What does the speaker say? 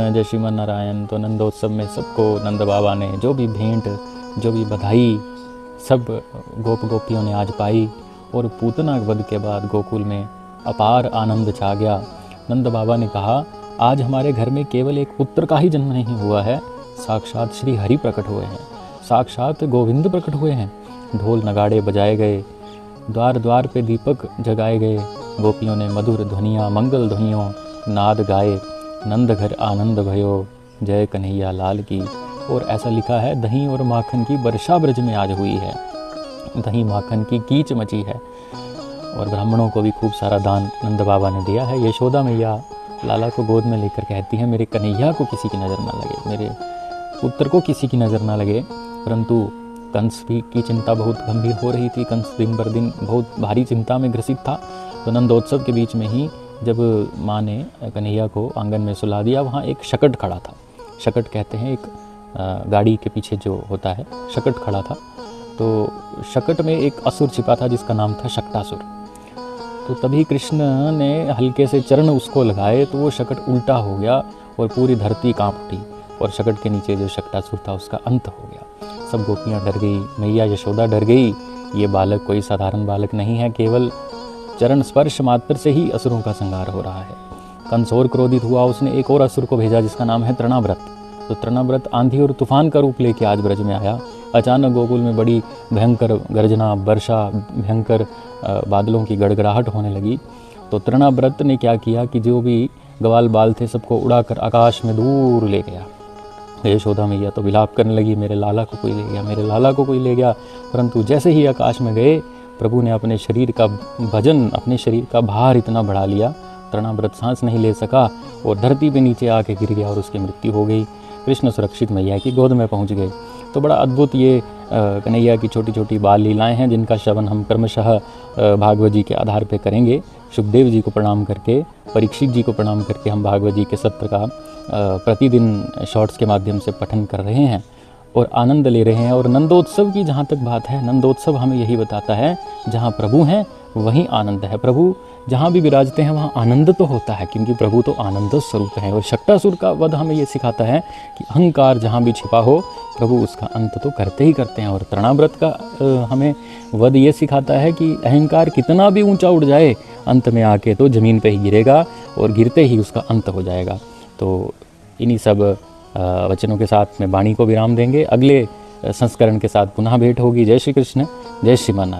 जय श्रीमान नारायण। तो नंदोत्सव में सबको नंद बाबा ने जो भी भेंट, जो भी बधाई सब गोप गोपियों ने आज पाई। और पूतना वध के बाद गोकुल में अपार आनंद छा गया। नंद बाबा ने कहा, आज हमारे घर में केवल एक पुत्र का ही जन्म नहीं हुआ है, साक्षात श्री हरि प्रकट हुए हैं, साक्षात गोविंद प्रकट हुए हैं। ढोल नगाड़े बजाए गए, द्वार द्वार पे दीपक जगाए गए, गोपियों ने मधुर ध्वनियाँ मंगल ध्वनियों नाद गाए। नंद घर आनंद भयो, जय कन्हैया लाल की। और ऐसा लिखा है, दही और माखन की वर्षा ब्रज में आज हुई है, दही माखन की कीच मची है। और ब्राह्मणों को भी खूब सारा दान नंद बाबा ने दिया है। यशोदा मैया लाला को गोद में लेकर कहती हैं, मेरे कन्हैया को किसी की नज़र ना लगे, मेरे पुत्र को किसी की नज़र ना लगे। परंतु कंस भी की चिंता बहुत गंभीर हो रही थी। कंस दिन बर दिन बहुत भारी चिंता में ग्रसित था। तो नंदोत्सव के बीच में ही जब माँ ने कन्हैया को आंगन में सुला दिया, वहाँ एक शकट खड़ा था। शकट कहते हैं, एक गाड़ी के पीछे जो होता है शकट खड़ा था। तो शकट में एक असुर छिपा था जिसका नाम था शक्टासुर। तो तभी कृष्ण ने हल्के से चरण उसको लगाए तो वो शकट उल्टा हो गया और पूरी धरती कांप उठी। और शकट के नीचे जो शक्टासुर था उसका अंत हो गया। सब गोपियाँ डर गई, मैया यशोदा डर गई। ये बालक कोई साधारण बालक नहीं है, केवल चरण स्पर्श मात्र से ही असुरों का संहार हो रहा है। कंस और क्रोधित हुआ, उसने एक और असुर को भेजा जिसका नाम है तृणाव्रत। तो तृणाव्रत आंधी और तूफान का रूप लेके आज ब्रज में आया। अचानक गोकुल में बड़ी भयंकर गर्जना, वर्षा, भयंकर बादलों की गड़गड़ाहट होने लगी। तो तृणाव्रत ने क्या किया कि जो भी ग्वाल बाल थे सबको उड़ाकर आकाश में दूर ले गया। यशोदा मैया तो विलाप करने लगी, मेरे लाला को कोई ले गया, मेरे लाला को कोई ले गया। परंतु जैसे ही आकाश में गए, प्रभु ने अपने शरीर का वजन, अपने शरीर का भार इतना बढ़ा लिया, तृणाव्रत सांस नहीं ले सका और धरती पे नीचे आके गिर गया और उसकी मृत्यु हो गई। कृष्ण सुरक्षित मैया की गोद में पहुंच गए। तो बड़ा अद्भुत ये कन्हैया की छोटी छोटी बाल लीलाएँ हैं, जिनका श्रवण हम क्रमशः भागवत जी के आधार पे करेंगे। सुखदेव जी को प्रणाम करके, परीक्षित जी को प्रणाम करके हम भागवत जी के सत्र का प्रतिदिन शॉर्ट्स के माध्यम से पठन कर रहे हैं और आनंद ले रहे हैं। और नंदोत्सव की जहाँ तक बात है, नंदोत्सव हमें यही बताता है, जहाँ प्रभु हैं वहीं आनंद है। प्रभु जहाँ भी विराजते हैं वहाँ आनंद तो होता है, क्योंकि प्रभु तो आनंद स्वरूप है। और शक्टासुर का वध हमें ये सिखाता है कि अहंकार जहाँ भी छिपा हो, प्रभु उसका अंत तो करते ही करते हैं। और तृणाव्रत का हमें वध ये सिखाता है कि अहंकार कितना भी ऊंचा उड़ जाए, अंत में आके तो ज़मीन पे ही गिरेगा और गिरते ही उसका अंत हो जाएगा। तो इन्हीं सब वचनों के साथ में वाणी को विराम देंगे। अगले संस्करण के साथ पुनः भेंट होगी। जय श्री कृष्ण, जय श्रीमान।